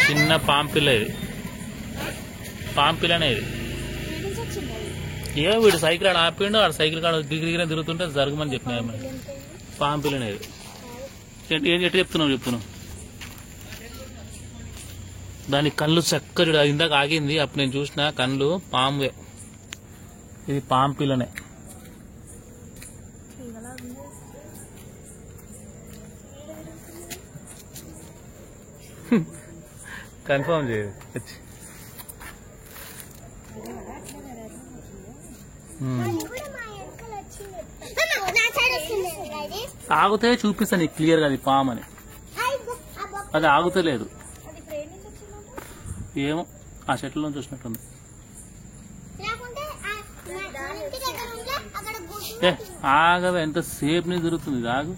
చిన్న పాంపిల్ల ఇది, పాంపిల్లనే ఇది. ఏమో వీడు సైకిల్ ఆడ ఆపిండు, ఆడ సైకిల్ కాడ దిగిరిగిన తిరుగుతుంటే జరగమని చెప్పినా. పాంపిల్లనే ఇది. ఎట్లా చెప్తున్నావు? దాని కళ్ళు చక్కగా ఇందాక ఆగింది, అప్పుడు నేను చూసిన కళ్ళు పామువే. ఇది పాంపిల్లనే. కన్ఫర్మ్ చేయదు. ఆగితే చూపిస్తా నీకు క్లియర్ గా అది పాము అని. అది ఆగుతలేదు, ఏమో ఆ చెట్లలో చూసినట్టుంది. ఆగవే, ఎంతసేపు నుంచి తిరుగుతుంది. ఆగు,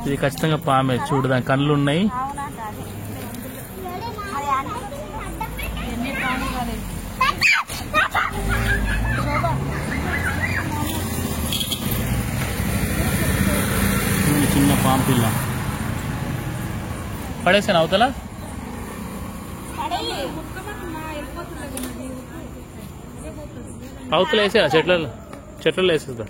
ఇది ఖచ్చితంగా పామే. చూడు దాని కళ్ళు ఉన్నాయి. చిన్న పాంపిల్ల పడేసాను అవతల. అవతల వేసేదా? చెట్లలో వేసేదా?